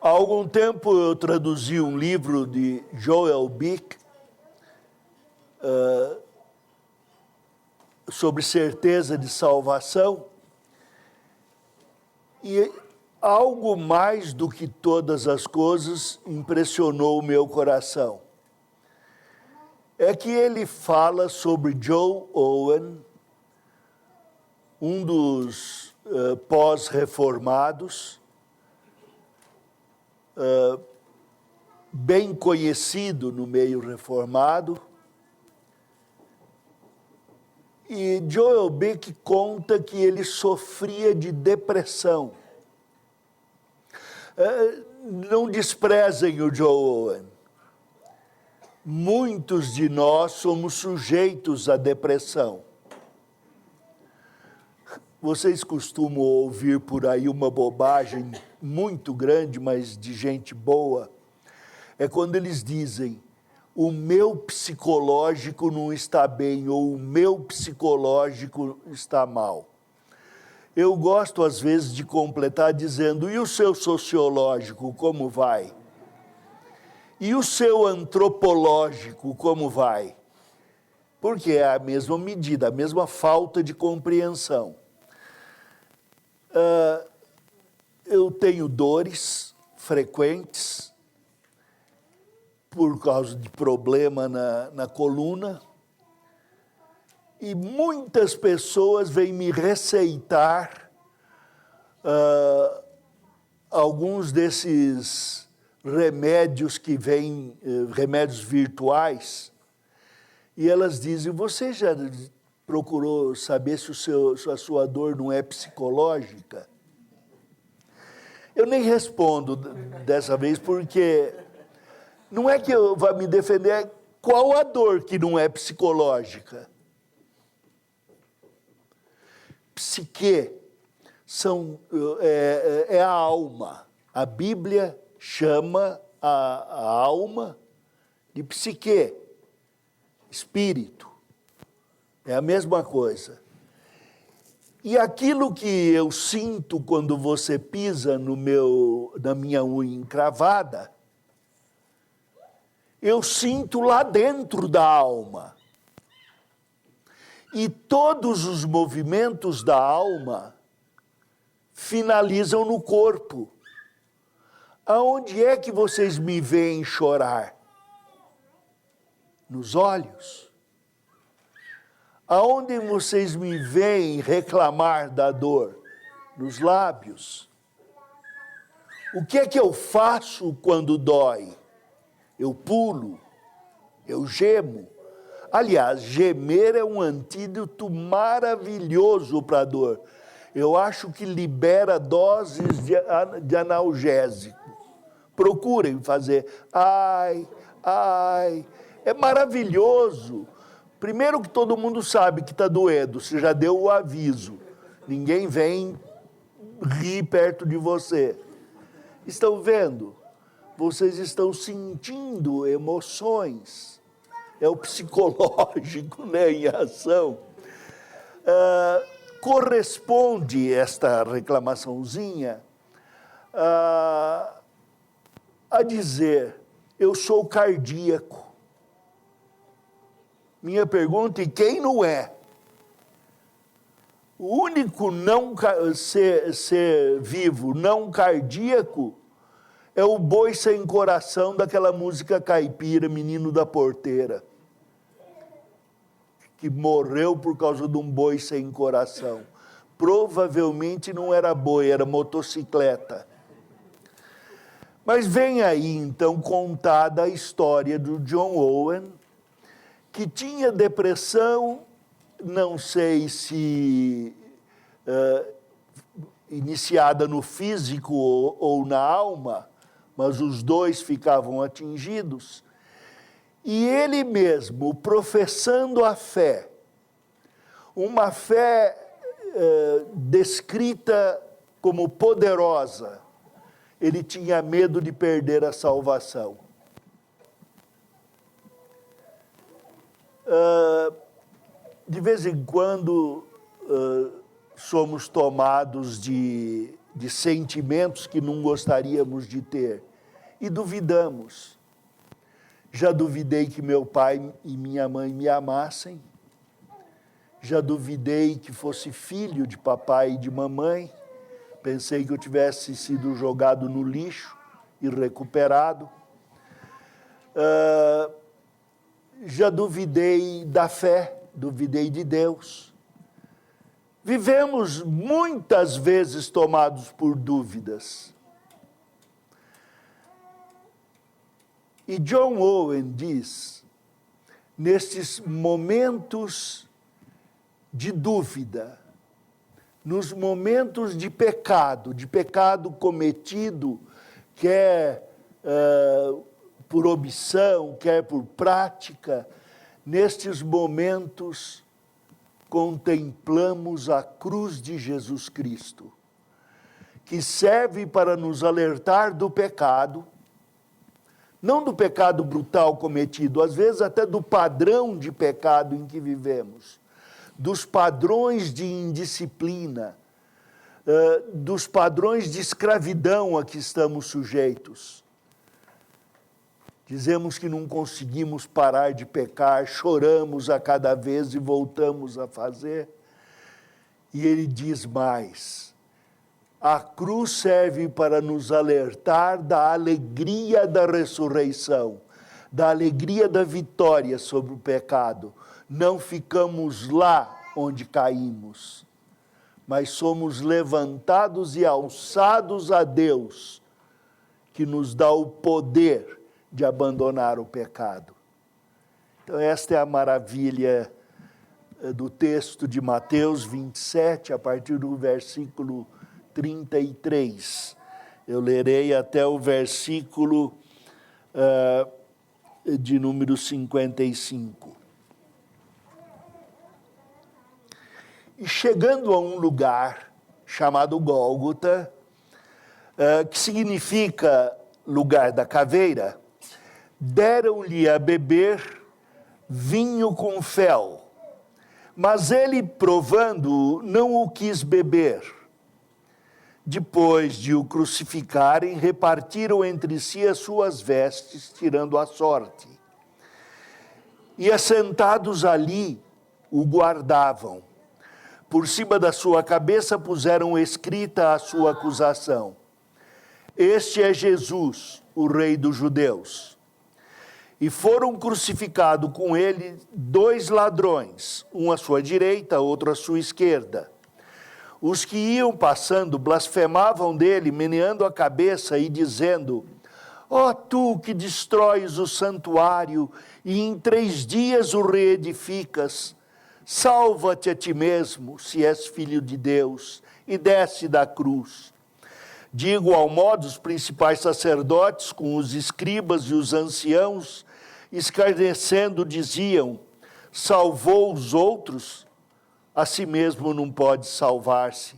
Há algum tempo eu traduzi um livro de Joel Bick sobre certeza de salvação, e algo mais do que todas as coisas impressionou o meu coração. É que ele fala sobre John Owen, um dos pós-reformados, bem conhecido no meio reformado. E Joel Bick conta que ele sofria de depressão. Não desprezem o John Owen. Muitos de nós somos sujeitos à depressão. Vocês costumam ouvir por aí uma bobagem muito grande, mas de gente boa. É quando eles dizem: o meu psicológico não está bem, ou o meu psicológico está mal. Eu gosto, às vezes, de completar dizendo: e o seu sociológico, como vai? E o seu antropológico, como vai? Porque é a mesma medida, a mesma falta de compreensão. Eu tenho dores frequentes por causa de problema na coluna, e muitas pessoas vêm me receitar alguns desses remédios que vêm, remédios virtuais, e elas dizem: você já procurou saber se a sua dor não é psicológica? Eu nem respondo dessa vez, porque não é que eu vá me defender, é qual a dor que não é psicológica. Psique é a alma. A Bíblia chama a alma de psique, espírito. É a mesma coisa. E aquilo que eu sinto quando você pisa na minha unha encravada, eu sinto lá dentro da alma. E todos os movimentos da alma finalizam no corpo. Aonde é que vocês me veem chorar? Nos olhos. Aonde vocês me veem reclamar da dor? Nos lábios. O que é que eu faço quando dói? Eu pulo, eu gemo. Aliás, gemer é um antídoto maravilhoso para a dor. Eu acho que libera doses de analgésico. Procurem fazer. Ai, ai, é maravilhoso. Primeiro que todo mundo sabe que está doendo, você já deu o aviso. Ninguém vem rir perto de você. Estão vendo? Vocês estão sentindo emoções. É o psicológico, né, em ação. Corresponde esta reclamaçãozinha a dizer: eu sou cardíaco. Minha pergunta: e quem não é? O único ser vivo não cardíaco é o boi sem coração daquela música caipira, Menino da Porteira, que morreu por causa de um boi sem coração. Provavelmente não era boi, era motocicleta. Mas vem aí, então, contada a história do John Owen, que tinha depressão, não sei se iniciada no físico ou na alma, mas os dois ficavam atingidos. E ele mesmo, professando a fé, uma fé descrita como poderosa, ele tinha medo de perder a salvação. De vez em quando somos tomados de de sentimentos que não gostaríamos de ter. E duvidamos. Já duvidei que meu pai e minha mãe me amassem. Já duvidei que fosse filho de papai e de mamãe. Pensei que eu tivesse sido jogado no lixo e recuperado. Já duvidei da fé, duvidei de Deus. Vivemos muitas vezes tomados por dúvidas. E John Owen diz, nestes momentos de dúvida, nos momentos de pecado cometido, quer por omissão, quer por prática, nestes momentos contemplamos a cruz de Jesus Cristo, que serve para nos alertar do pecado, não do pecado brutal cometido, às vezes até do padrão de pecado em que vivemos, dos padrões de indisciplina, dos padrões de escravidão a que estamos sujeitos. Dizemos que não conseguimos parar de pecar, choramos a cada vez e voltamos a fazer. E ele diz mais, a cruz serve para nos alertar da alegria da ressurreição, da alegria da vitória sobre o pecado. Não ficamos lá onde caímos, mas somos levantados e alçados a Deus, que nos dá o poder de abandonar o pecado. Então esta é a maravilha do texto de Mateus 27, a partir do versículo 33. Eu lerei até o versículo de número 55. E chegando a um lugar chamado Gólgota, que significa lugar da caveira, deram-lhe a beber vinho com fel, mas ele, provando, não o quis beber. Depois de o crucificarem, repartiram entre si as suas vestes, tirando a sorte. E assentados ali, o guardavam. Por cima da sua cabeça puseram escrita a sua acusação: Este é Jesus, o Rei dos Judeus. E foram crucificados com ele 2 ladrões, um à sua direita, outro à sua esquerda. Os que iam passando blasfemavam dele, meneando a cabeça e dizendo: Ó tu que destróis o santuário e em 3 dias o reedificas, salva-te a ti mesmo, se és filho de Deus, e desce da cruz. De igual modo, os principais sacerdotes, com os escribas e os anciãos, escarnecendo, diziam: salvou os outros, a si mesmo não pode salvar-se.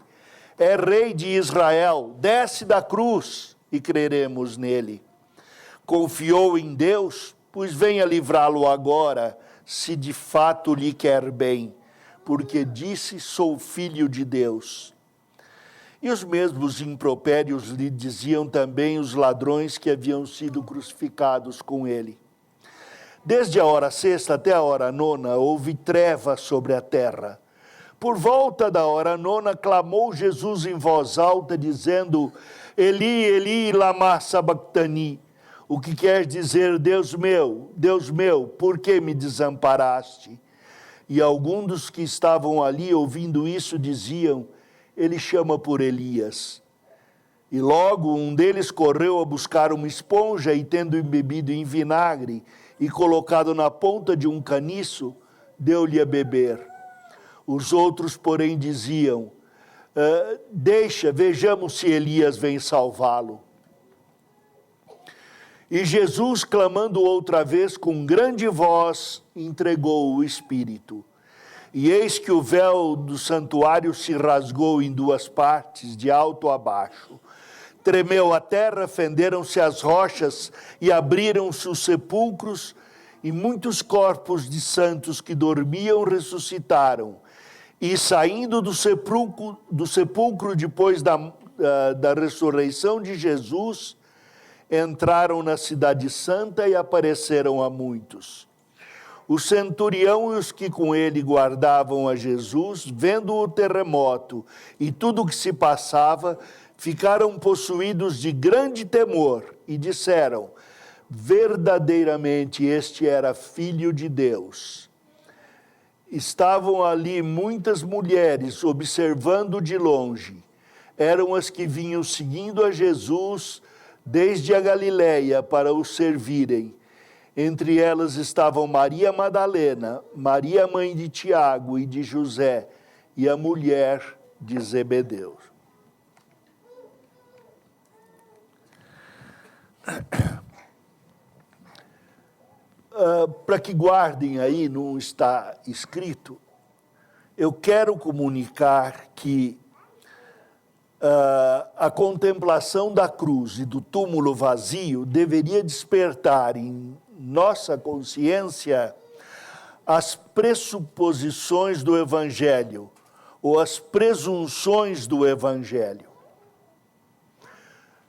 É rei de Israel, desce da cruz e creremos nele. Confiou em Deus, pois venha livrá-lo agora, se de fato lhe quer bem, porque disse: sou filho de Deus. E os mesmos impropérios lhe diziam também os ladrões que haviam sido crucificados com ele. Desde a hora 6ª até a hora 9ª, houve treva sobre a terra. Por volta da hora 9ª, clamou Jesus em voz alta, dizendo: Eli, Eli, lama sabachthani, o que quer dizer: Deus meu, por que me desamparaste? E alguns dos que estavam ali ouvindo isso diziam: ele chama por Elias. E logo um deles correu a buscar uma esponja e, tendo embebido em vinagre e colocado na ponta de um caniço, deu-lhe a beber. Os outros, porém, diziam: deixa, vejamos se Elias vem salvá-lo. E Jesus, clamando outra vez com grande voz, entregou o Espírito. E eis que o véu do santuário se rasgou em 2 partes, de alto a baixo. Tremeu a terra, fenderam-se as rochas e abriram-se os sepulcros, e muitos corpos de santos que dormiam ressuscitaram. E saindo do sepulcro depois da ressurreição de Jesus, entraram na cidade santa e apareceram a muitos. O centurião e os que com ele guardavam a Jesus, vendo o terremoto e tudo o que se passava, ficaram possuídos de grande temor e disseram: verdadeiramente este era Filho de Deus. Estavam ali muitas mulheres observando de longe. Eram as que vinham seguindo a Jesus desde a Galileia para o servirem. Entre elas estavam Maria Madalena, Maria mãe de Tiago e de José, e a mulher de Zebedeu. Para que guardem aí, não está escrito, eu quero comunicar que a contemplação da cruz e do túmulo vazio deveria despertar em nossa consciência as pressuposições do Evangelho, ou as presunções do Evangelho.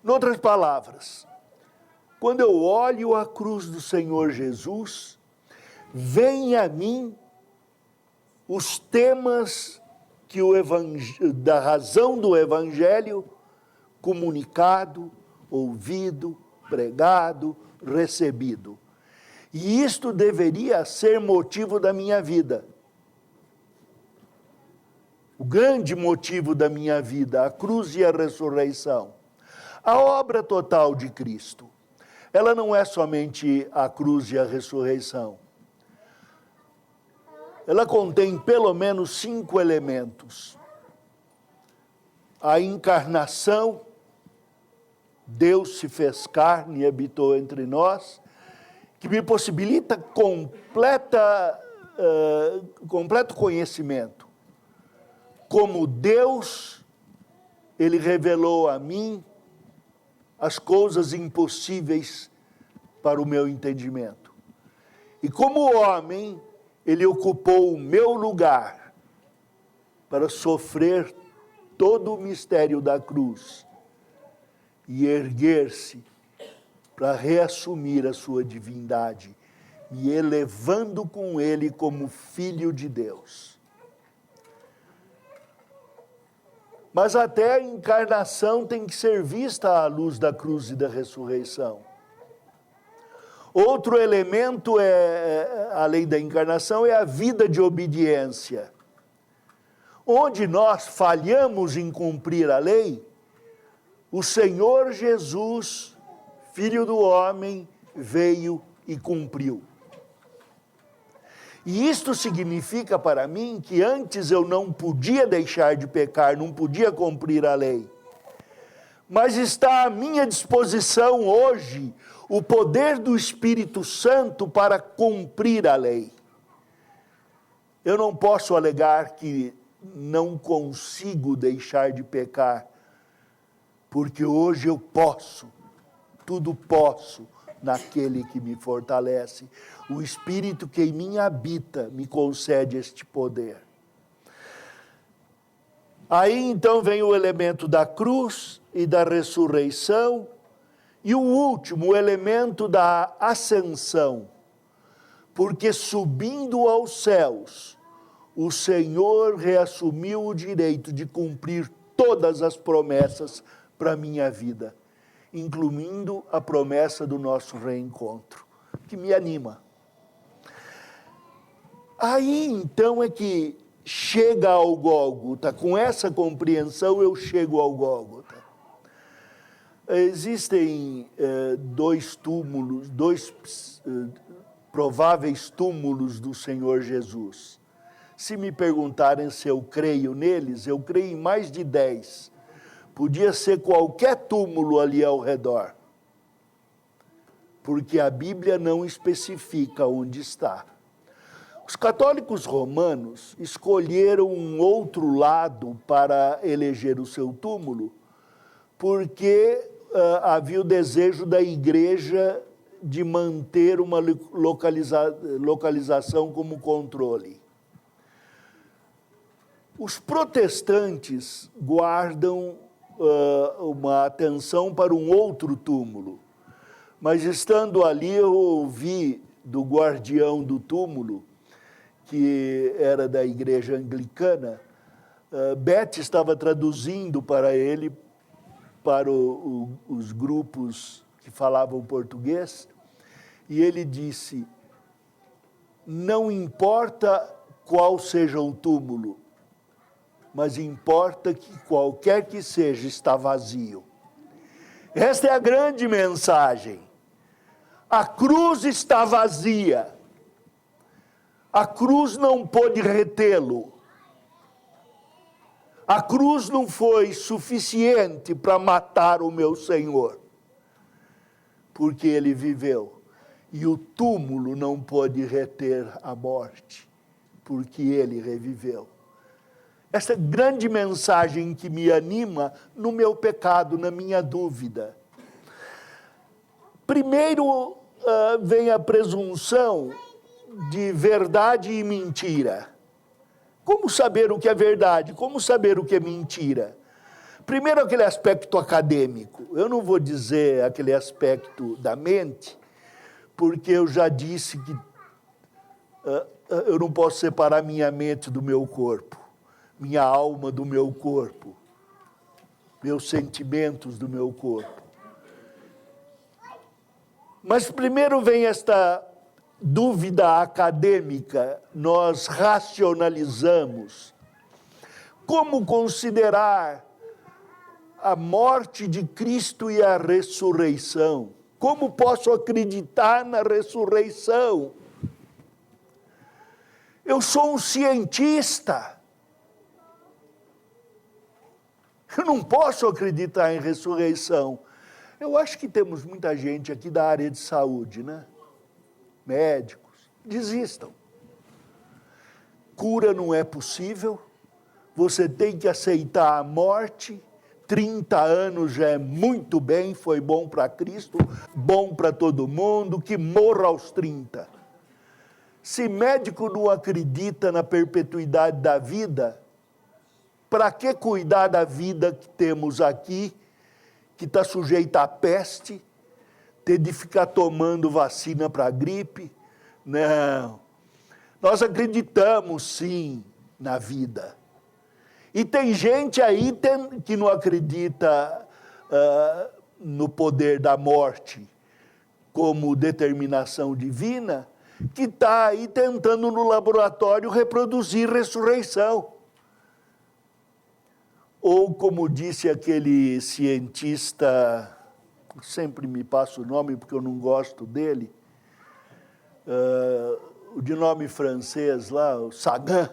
Em outras palavras, quando eu olho a cruz do Senhor Jesus, vem a mim os temas que da razão do Evangelho comunicado, ouvido, pregado, recebido. E isto deveria ser motivo da minha vida. O grande motivo da minha vida, a cruz e a ressurreição. A obra total de Cristo, ela não é somente a cruz e a ressurreição. Ela contém pelo menos 5 elementos. A encarnação, Deus se fez carne e habitou entre nós, que me possibilita completo conhecimento. Como Deus, Ele revelou a mim as coisas impossíveis para o meu entendimento. E como homem, Ele ocupou o meu lugar para sofrer todo o mistério da cruz e erguer-se para reassumir a sua divindade, me elevando com Ele como Filho de Deus. Mas até a encarnação tem que ser vista à luz da cruz e da ressurreição. Outro elemento, além da encarnação, é a vida de obediência. Onde nós falhamos em cumprir a lei, o Senhor Jesus, Filho do homem, veio e cumpriu. E isto significa para mim que antes eu não podia deixar de pecar, não podia cumprir a lei. Mas está à minha disposição hoje o poder do Espírito Santo para cumprir a lei. Eu não posso alegar que não consigo deixar de pecar, porque hoje eu posso, tudo posso, naquele que me fortalece. O Espírito que em mim habita me concede este poder. Aí então vem o elemento da cruz e da ressurreição, e o último, o elemento da ascensão, porque subindo aos céus, o Senhor reassumiu o direito de cumprir todas as promessas para a minha vida, incluindo a promessa do nosso reencontro, que me anima. Aí então é que chega ao Gólgota, com essa compreensão eu chego ao Gólgota. Existem dois prováveis túmulos do Senhor Jesus. Se me perguntarem se eu creio neles, eu creio em mais de 10. Podia ser qualquer túmulo ali ao redor, porque a Bíblia não especifica onde está. Os católicos romanos escolheram um outro lado para eleger o seu túmulo, porque havia o desejo da igreja de manter uma localização como controle. Os protestantes guardam uma atenção para um outro túmulo. Mas estando ali, eu ouvi do guardião do túmulo, que era da igreja anglicana, Beth estava traduzindo para ele, para os grupos que falavam português, e ele disse, não importa qual seja o túmulo, mas importa que qualquer que seja, está vazio. Esta é a grande mensagem. A cruz está vazia. A cruz não pôde retê-lo. A cruz não foi suficiente para matar o meu Senhor, porque ele viveu. E o túmulo não pôde reter a morte, porque ele reviveu. Essa grande mensagem que me anima no meu pecado, na minha dúvida. Primeiro vem a presunção de verdade e mentira. Como saber o que é verdade? Como saber o que é mentira? Primeiro, aquele aspecto acadêmico. Eu não vou dizer aquele aspecto da mente, porque eu já disse que eu não posso separar minha mente do meu corpo, minha alma do meu corpo, meus sentimentos do meu corpo. Mas primeiro vem esta dúvida acadêmica, nós racionalizamos. Como considerar a morte de Cristo e a ressurreição? Como posso acreditar na ressurreição? Eu sou um cientista. Eu não posso acreditar em ressurreição. Eu acho que temos muita gente aqui da área de saúde, né? Médicos, desistam. Cura não é possível, você tem que aceitar a morte, 30 anos já é muito bem, foi bom para Cristo, bom para todo mundo, que morra aos 30. Se médico não acredita na perpetuidade da vida, para que cuidar da vida que temos aqui, que está sujeita à peste, ter de ficar tomando vacina para a gripe? Não. Nós acreditamos, sim, na vida. E tem gente aí que não acredita no poder da morte como determinação divina, que está aí tentando no laboratório reproduzir ressurreição. Ou como disse aquele cientista, sempre me passa o nome porque eu não gosto dele, o de nome francês lá, o Sagan,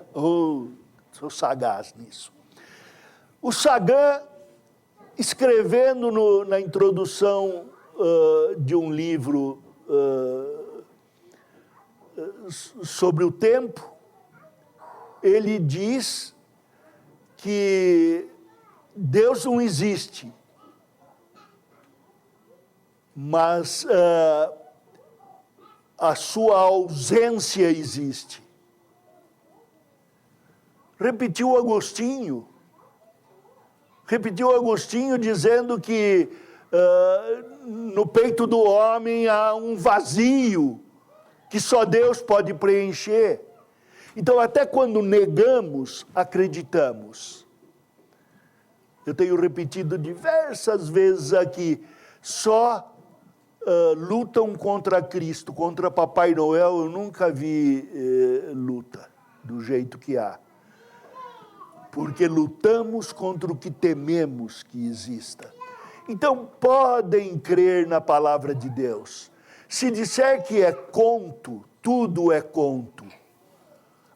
sou sagaz nisso. O Sagan, escrevendo na introdução de um livro sobre o tempo, ele diz que Deus não existe, mas a sua ausência existe. Repetiu Agostinho dizendo que no peito do homem há um vazio que só Deus pode preencher. Então, até quando negamos, acreditamos. Eu tenho repetido diversas vezes aqui, só lutam contra Cristo, contra Papai Noel, eu nunca vi luta do jeito que há. Porque lutamos contra o que tememos que exista. Então, podem crer na palavra de Deus. Se disser que é conto, tudo é conto.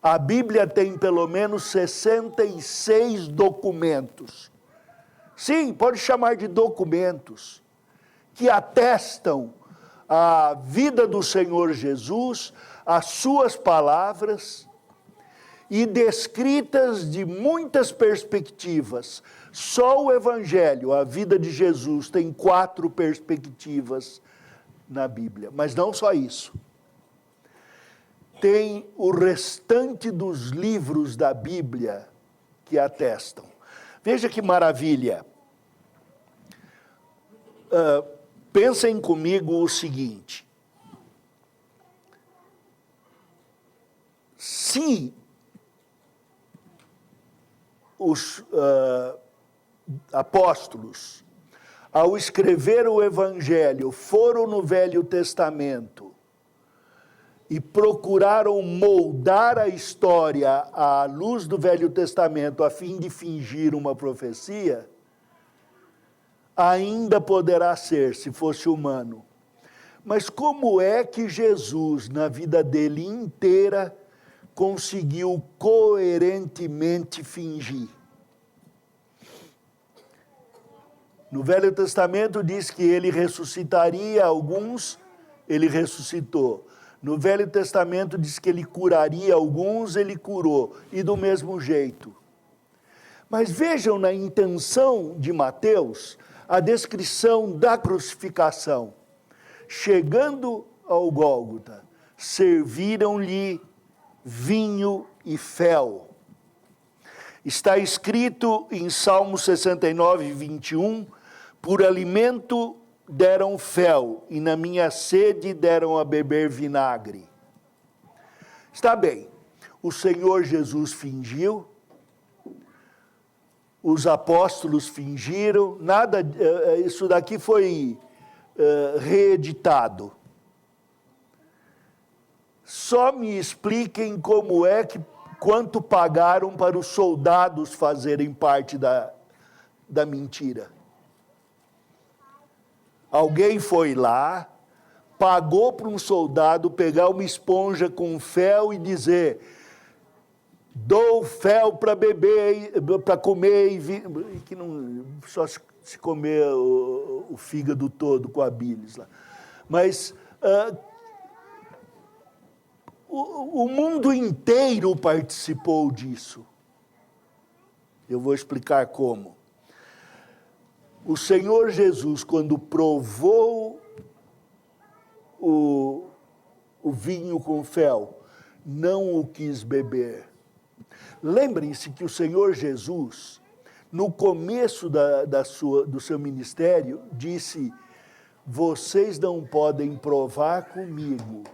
A Bíblia tem pelo menos 66 documentos. Sim, pode chamar de documentos, que atestam a vida do Senhor Jesus, as suas palavras, e descritas de muitas perspectivas. Só o Evangelho, a vida de Jesus, tem 4 perspectivas na Bíblia. Mas não só isso. Tem o restante dos livros da Bíblia que atestam. Veja que maravilha. pensem comigo o seguinte: se os apóstolos, ao escrever o Evangelho, foram no Velho Testamento e procuraram moldar a história à luz do Velho Testamento a fim de fingir uma profecia, ainda poderá ser, se fosse humano. Mas como é que Jesus, na vida dele inteira, conseguiu coerentemente fingir? No Velho Testamento diz que ele ressuscitaria alguns, ele ressuscitou. No Velho Testamento diz que ele curaria alguns, ele curou, e do mesmo jeito. Mas vejam na intenção de Mateus a descrição da crucificação. Chegando ao Gólgota, serviram-lhe vinho e fel. Está escrito em Salmo 69, 21, por alimento deram fel, e na minha sede deram a beber vinagre. Está bem, o Senhor Jesus fingiu, os apóstolos fingiram, nada, isso daqui foi reeditado. Só me expliquem como é que, quanto pagaram para os soldados fazerem parte da mentira. Alguém foi lá, pagou para um soldado pegar uma esponja com fel e dizer: dou fel para beber, para comer, e que não só se comer o fígado todo com a bilis lá. Mas o mundo inteiro participou disso. Eu vou explicar como. O Senhor Jesus, quando provou o vinho com fel, não o quis beber. Lembrem-se que o Senhor Jesus, no começo do seu ministério, disse: vocês não podem provar comigo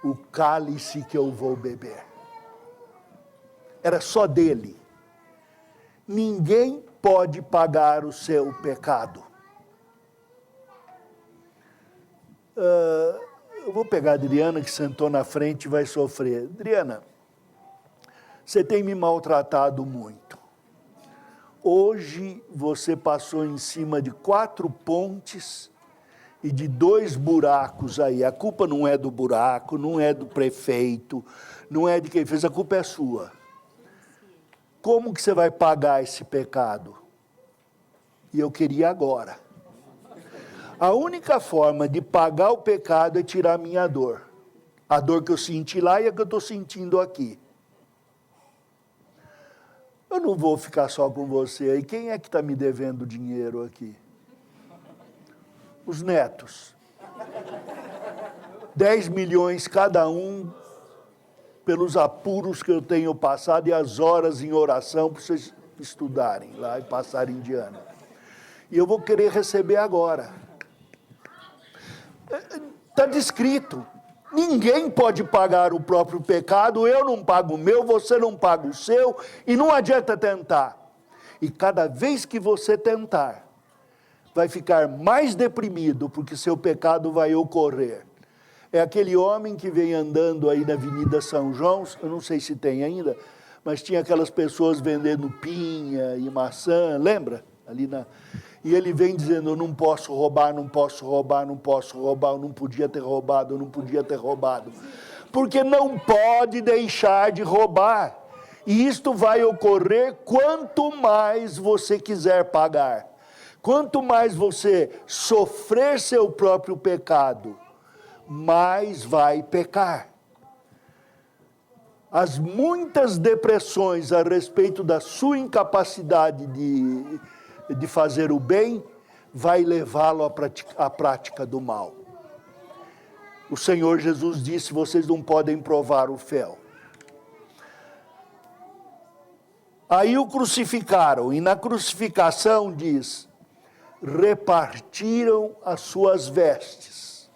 o cálice que eu vou beber. Era só dele. Ninguém pode pagar o seu pecado. Eu vou pegar a Adriana, que sentou na frente e vai sofrer. Adriana, você tem me maltratado muito. Hoje você passou em cima de 4 pontes e de 2 buracos aí. A culpa não é do buraco, não é do prefeito, não é de quem fez, a culpa é sua. Como que você vai pagar esse pecado? E eu queria agora. A única forma de pagar o pecado é tirar a minha dor. A dor que eu senti lá e a que eu estou sentindo aqui. Eu não vou ficar só com você aí. Quem é que está me devendo dinheiro aqui? Os netos. 10 milhões cada um, pelos apuros que eu tenho passado e as horas em oração para vocês estudarem lá e passarem de ano. E eu vou querer receber agora. Está descrito. Ninguém pode pagar o próprio pecado, eu não pago o meu, você não paga o seu, e não adianta tentar. E cada vez que você tentar, vai ficar mais deprimido, porque seu pecado vai ocorrer. É aquele homem que vem andando aí na Avenida São João, eu não sei se tem ainda, mas tinha aquelas pessoas vendendo pinha e maçã, lembra? E ele vem dizendo: eu não posso roubar, não posso roubar, não posso roubar, eu não podia ter roubado, eu não podia ter roubado. Porque não pode deixar de roubar. E isto vai ocorrer quanto mais você quiser pagar. Quanto mais você sofrer seu próprio pecado, mais vai pecar. As muitas depressões a respeito da sua incapacidade de fazer o bem, vai levá-lo à prática do mal. O Senhor Jesus disse: vocês não podem provar o fel. Aí o crucificaram, e na crucificação diz: repartiram as suas vestes.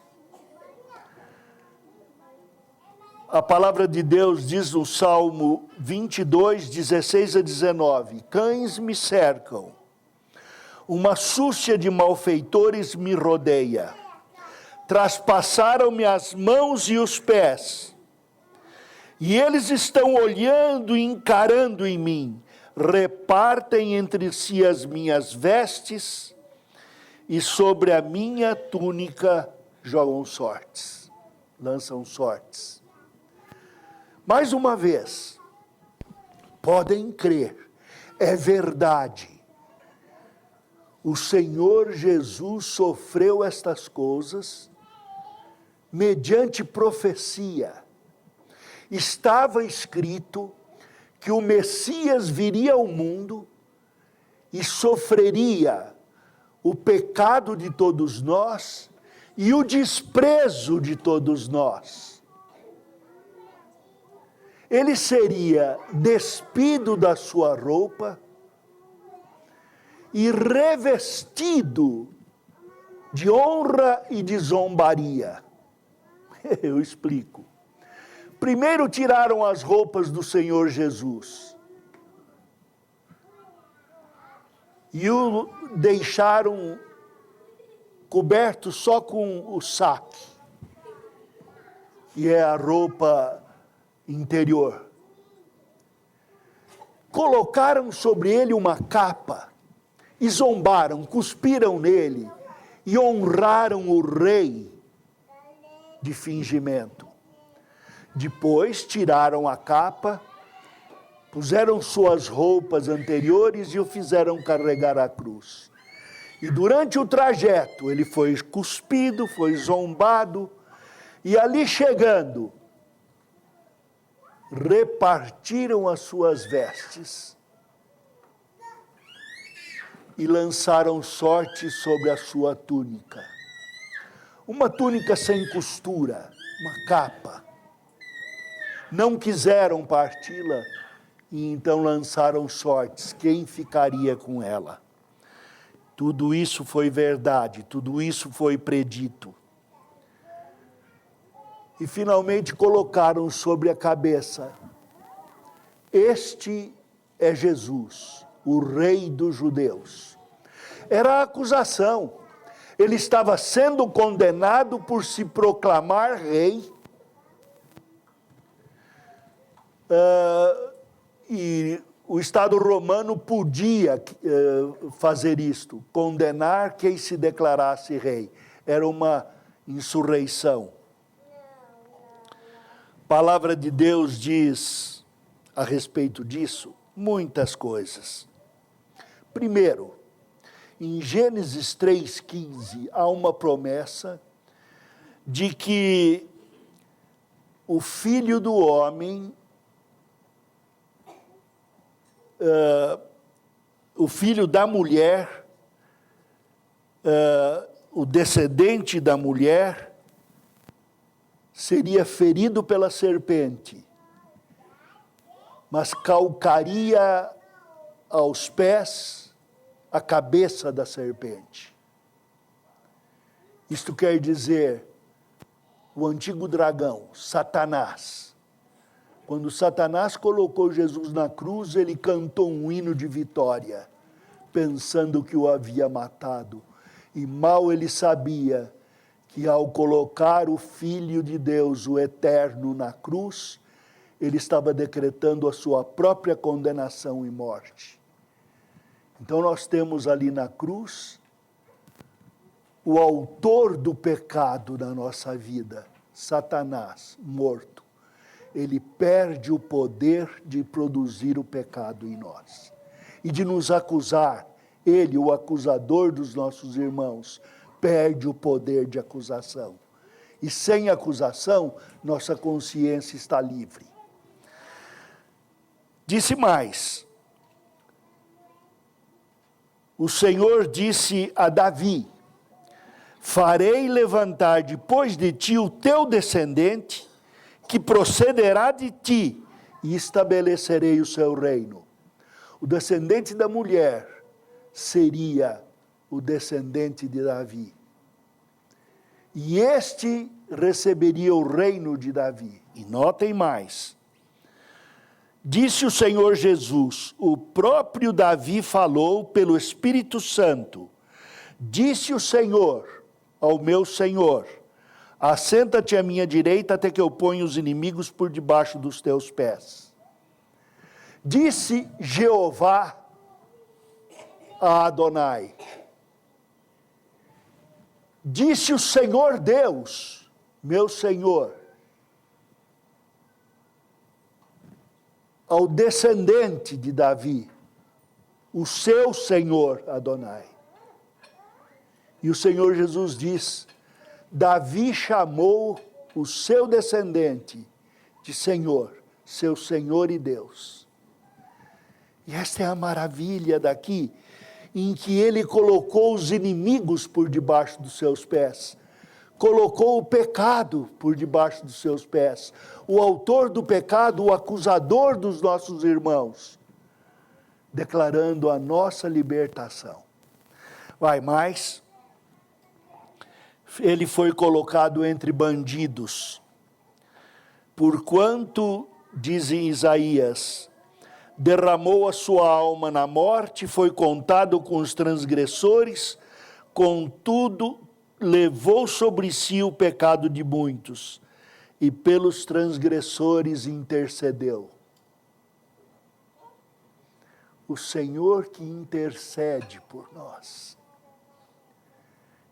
A palavra de Deus diz no Salmo 22, 16 a 19: cães me cercam, uma súcia de malfeitores me rodeia, traspassaram-me as mãos e os pés, e eles estão olhando e encarando em mim, repartem entre si as minhas vestes, e sobre a minha túnica jogam sortes, lançam sortes. Mais uma vez, podem crer, é verdade. O Senhor Jesus sofreu estas coisas mediante profecia. Estava escrito que o Messias viria ao mundo e sofreria o pecado de todos nós e o desprezo de todos nós. Ele seria despido da sua roupa e revestido de honra e de zombaria. Eu explico. Primeiro tiraram as roupas do Senhor Jesus e o deixaram coberto só com o saque, que é a roupa interior. Colocaram sobre ele uma capa e zombaram, cuspiram nele e honraram o rei de fingimento. Depois tiraram a capa, puseram suas roupas anteriores e o fizeram carregar a cruz. E durante o trajeto ele foi cuspido, foi zombado, e ali chegando, repartiram as suas vestes e lançaram sorte sobre a sua túnica. Uma túnica sem costura, uma capa. Não quiseram parti-la e então lançaram sortes. Quem ficaria com ela? Tudo isso foi verdade, tudo isso foi predito. E finalmente colocaram sobre a cabeça: este é Jesus, o Rei dos Judeus. Era a acusação. Ele estava sendo condenado por se proclamar rei. E o Estado romano podia fazer isto, condenar quem se declarasse rei. Era uma insurreição. A palavra de Deus diz a respeito disso muitas coisas. Primeiro, em Gênesis 3,15, há uma promessa de que o filho do homem, o filho da mulher, o descendente da mulher, seria ferido pela serpente, mas calcaria aos pés a cabeça da serpente. Isto quer dizer, o antigo dragão, Satanás. Quando Satanás colocou Jesus na cruz, ele cantou um hino de vitória, pensando que o havia matado. E mal ele sabia que ao colocar o Filho de Deus, o Eterno, na cruz, ele estava decretando a sua própria condenação e morte. Então nós temos ali na cruz o autor do pecado na nossa vida, Satanás, morto. Ele perde o poder de produzir o pecado em nós e de nos acusar. Ele, o acusador dos nossos irmãos, perde o poder de acusação. E sem acusação, nossa consciência está livre. Disse mais: o Senhor disse a Davi: farei levantar depois de ti o teu descendente, que procederá de ti, e estabelecerei o seu reino. O descendente da mulher seria o descendente de Davi. E este receberia o reino de Davi. E notem mais. Disse o Senhor Jesus, o próprio Davi falou pelo Espírito Santo. Disse o Senhor ao meu Senhor, assenta-te à minha direita até que eu ponha os inimigos por debaixo dos teus pés. Disse Jeová a Adonai. Disse o Senhor Deus, meu Senhor, ao descendente de Davi, o seu Senhor Adonai. E o Senhor Jesus diz, Davi chamou o seu descendente de Senhor, seu Senhor e Deus. E esta é a maravilha daqui, em que ele colocou os inimigos por debaixo dos seus pés. Colocou o pecado por debaixo dos seus pés. O autor do pecado, o acusador dos nossos irmãos, declarando a nossa libertação. Vai mais. Ele foi colocado entre bandidos. Porquanto, diz em Isaías, derramou a sua alma na morte, foi contado com os transgressores, contudo, levou sobre si o pecado de muitos, e pelos transgressores intercedeu. O Senhor que intercede por nós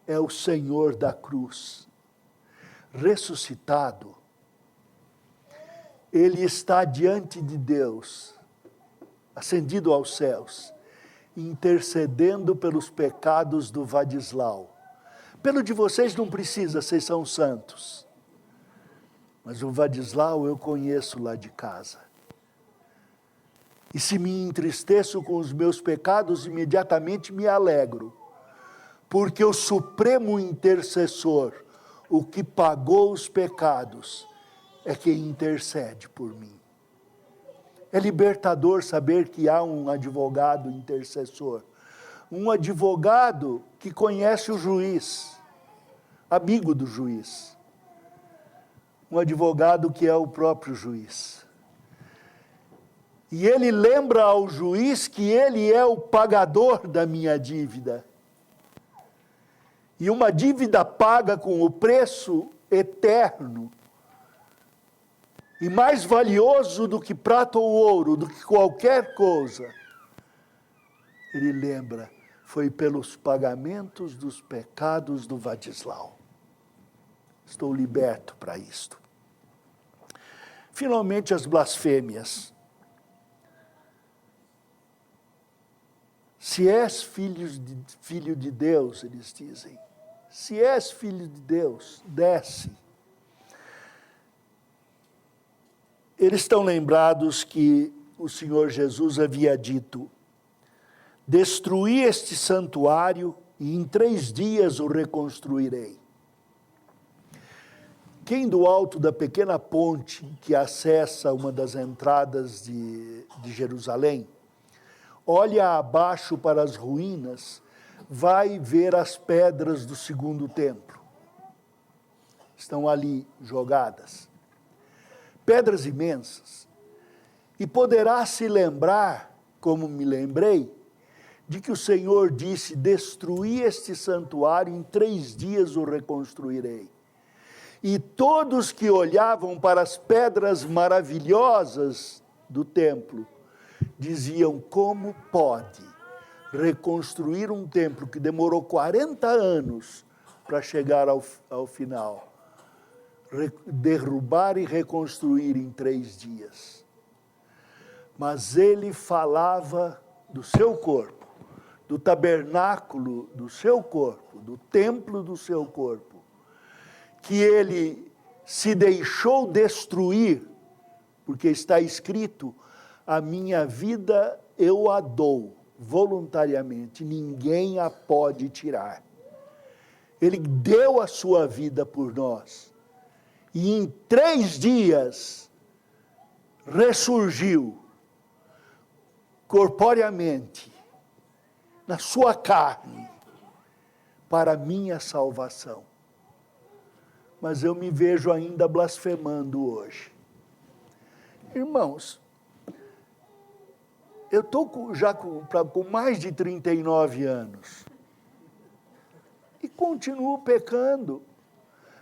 é o Senhor da cruz. Ressuscitado, ele está diante de Deus, ascendido aos céus, intercedendo pelos pecados do Vadislau. Pelo de vocês não precisa, vocês são santos. Mas o Vadislau eu conheço lá de casa. E se me entristeço com os meus pecados, imediatamente me alegro. Porque o supremo intercessor, o que pagou os pecados, é quem intercede por mim. É libertador saber que há um advogado intercessor. Um advogado que conhece o juiz, amigo do juiz. Um advogado que é o próprio juiz. E ele lembra ao juiz que ele é o pagador da minha dívida. E uma dívida paga com o preço eterno, e mais valioso do que prata ou ouro, do que qualquer coisa. Ele lembra, foi pelos pagamentos dos pecados do Vadislau. Estou liberto para isto. Finalmente, as blasfêmias. Se és filho de Deus, eles dizem, se és filho de Deus, desce. Eles estão lembrados que o Senhor Jesus havia dito, destruí este santuário e em 3 dias o reconstruirei. Quem do alto da pequena ponte que acessa uma das entradas de Jerusalém, olha abaixo para as ruínas, vai ver as pedras do 2º templo. Estão ali jogadas. Pedras imensas. E poderá se lembrar, como me lembrei, de que o Senhor disse, destruí este santuário, em 3 dias o reconstruirei. E todos que olhavam para as pedras maravilhosas do templo, diziam, como pode reconstruir um templo que demorou 40 anos para chegar ao final, derrubar e reconstruir em 3 dias. Mas ele falava do seu corpo, do tabernáculo do seu corpo, do templo do seu corpo, que ele se deixou destruir, porque está escrito, a minha vida eu a dou voluntariamente, ninguém a pode tirar. Ele deu a sua vida por nós, e em 3 dias ressurgiu, corporeamente, na sua carne, para a minha salvação. Mas eu me vejo ainda blasfemando hoje. Irmãos, eu estou já com mais de 39 anos e continuo pecando.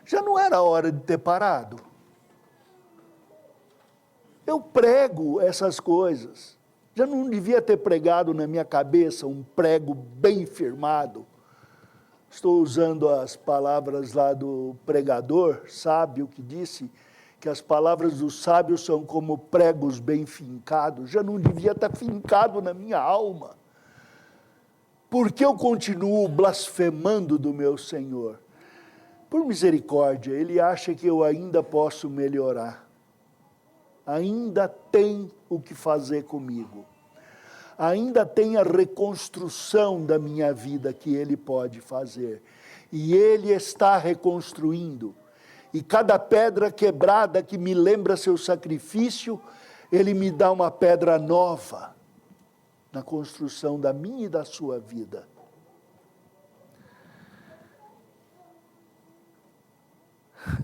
Já não era hora de ter parado? Eu prego essas coisas. Já não devia ter pregado na minha cabeça um prego bem firmado. Estou usando as palavras lá do pregador, sábio, que disse que as palavras do sábio são como pregos bem fincados. Já não devia estar fincado na minha alma. Por que eu continuo blasfemando do meu Senhor? Por misericórdia, Ele acha que eu ainda posso melhorar. Ainda tem o que fazer comigo. Ainda tem a reconstrução da minha vida que Ele pode fazer. E Ele está reconstruindo. E cada pedra quebrada que me lembra seu sacrifício, Ele me dá uma pedra nova na construção da minha e da sua vida.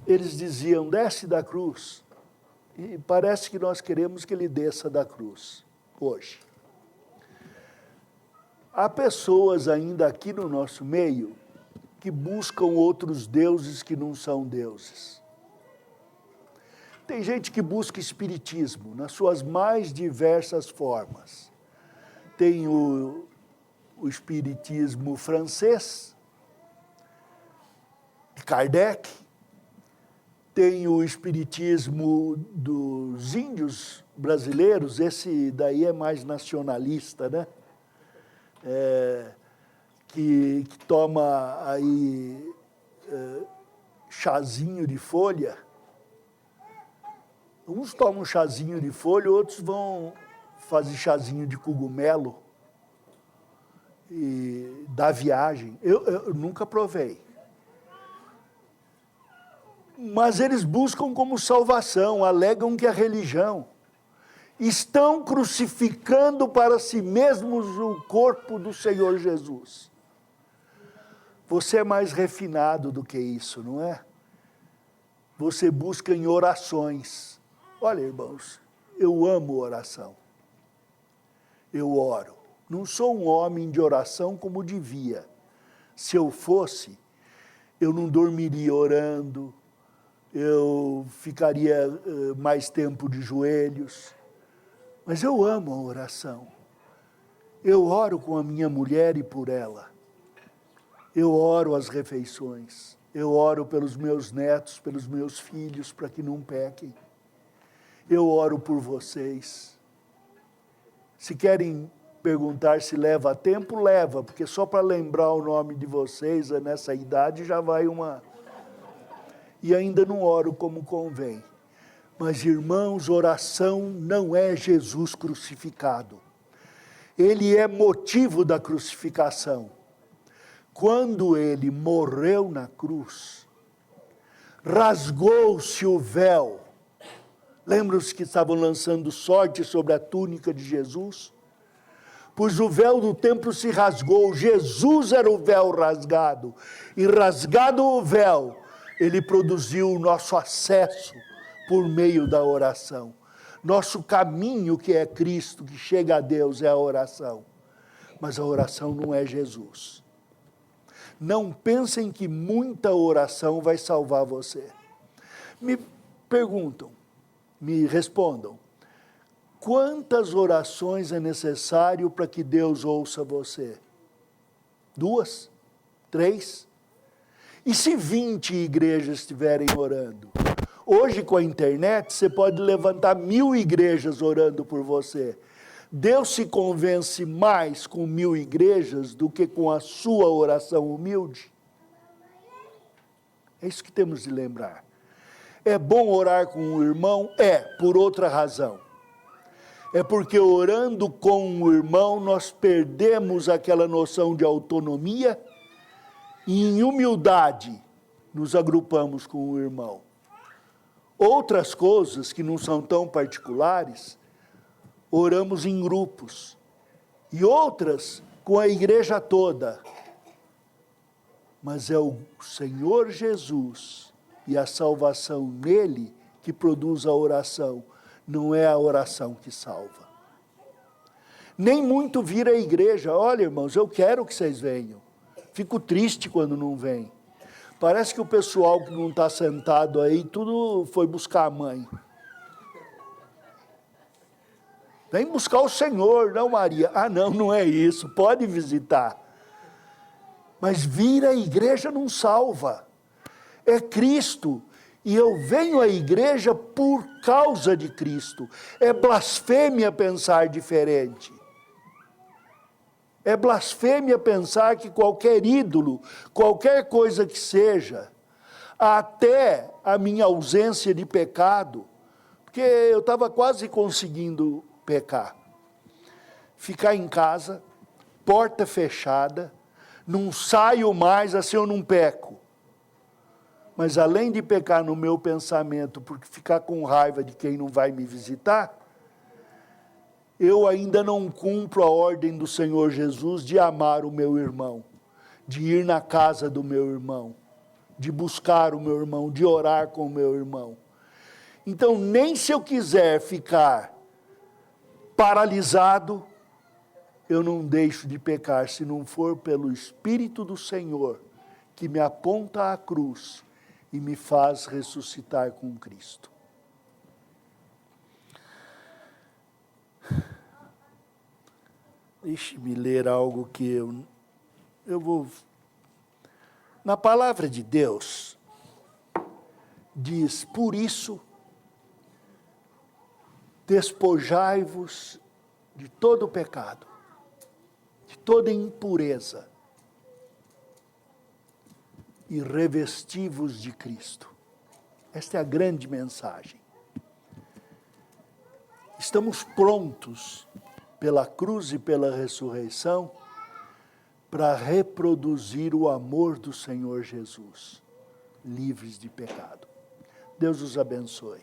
Eles diziam, desce da cruz. E parece que nós queremos que Ele desça da cruz, hoje. Há pessoas ainda aqui no nosso meio que buscam outros deuses que não são deuses. Tem gente que busca espiritismo nas suas mais diversas formas. Tem o espiritismo francês, de Kardec. Tem o espiritismo dos índios brasileiros, esse daí é mais nacionalista, né? Que toma aí chazinho de folha. Uns tomam chazinho de folha, outros vão fazer chazinho de cogumelo e da viagem. Eu nunca provei. Mas eles buscam como salvação, alegam que a religião. Estão crucificando para si mesmos o corpo do Senhor Jesus. Você é mais refinado do que isso, não é? Você busca em orações. Olha, irmãos, eu amo oração. Eu oro. Não sou um homem de oração como devia. Se eu fosse, eu não dormiria orando, eu ficaria mais tempo de joelhos. Mas eu amo a oração. Eu oro com a minha mulher e por ela. Eu oro as refeições. Eu oro pelos meus netos, pelos meus filhos, para que não pequem. Eu oro por vocês. Se querem perguntar se leva tempo, leva, porque só para lembrar o nome de vocês nessa idade já vai uma... E ainda não oro como convém. Mas, irmãos, oração não é Jesus crucificado. Ele é motivo da crucificação. Quando ele morreu na cruz, rasgou-se o véu. Lembram-se que estavam lançando sorte sobre a túnica de Jesus? Pois o véu do templo se rasgou, Jesus era o véu rasgado. E rasgado o véu, ele produziu o nosso acesso por meio da oração. Nosso caminho, que é Cristo, que chega a Deus, é a oração. Mas a oração não é Jesus. Não pensem que muita oração vai salvar você. Me perguntam, me respondam, quantas orações é necessário para que Deus ouça você? 2? 3? E se 20 igrejas estiverem orando? Hoje, com a internet, você pode levantar 1000 igrejas orando por você. Deus se convence mais com 1000 igrejas do que com a sua oração humilde? É isso que temos de lembrar. É bom orar com o irmão? É, por outra razão. É porque orando com o irmão, nós perdemos aquela noção de autonomia e em humildade nos agrupamos com o irmão. Outras coisas que não são tão particulares, oramos em grupos. E outras com a igreja toda. Mas é o Senhor Jesus e a salvação nele que produz a oração, não é a oração que salva. Nem muito vir à igreja. Olha, irmãos, eu quero que vocês venham. Fico triste quando não vêm. Parece que o pessoal que não está sentado aí, tudo foi buscar a mãe. Vem buscar o Senhor, não Maria. Ah, não, não é isso. Pode visitar. Mas vir à igreja não salva. É Cristo. E eu venho à igreja por causa de Cristo. É blasfêmia pensar diferente. É blasfêmia pensar que qualquer ídolo, qualquer coisa que seja, até a minha ausência de pecado, porque eu estava quase conseguindo pecar. Ficar em casa, porta fechada, não saio mais, assim eu não peco. Mas além de pecar no meu pensamento, porque ficar com raiva de quem não vai me visitar, eu ainda não cumpro a ordem do Senhor Jesus de amar o meu irmão, de ir na casa do meu irmão, de buscar o meu irmão, de orar com o meu irmão. Então, nem se eu quiser ficar paralisado, eu não deixo de pecar, se não for pelo Espírito do Senhor, que me aponta à cruz e me faz ressuscitar com Cristo. Deixe-me ler algo que eu vou... Na palavra de Deus, diz, por isso, despojai-vos de todo o pecado, de toda impureza, e revesti-vos de Cristo. Esta é a grande mensagem. Estamos prontos, pela cruz e pela ressurreição, para reproduzir o amor do Senhor Jesus, livres de pecado. Deus os abençoe.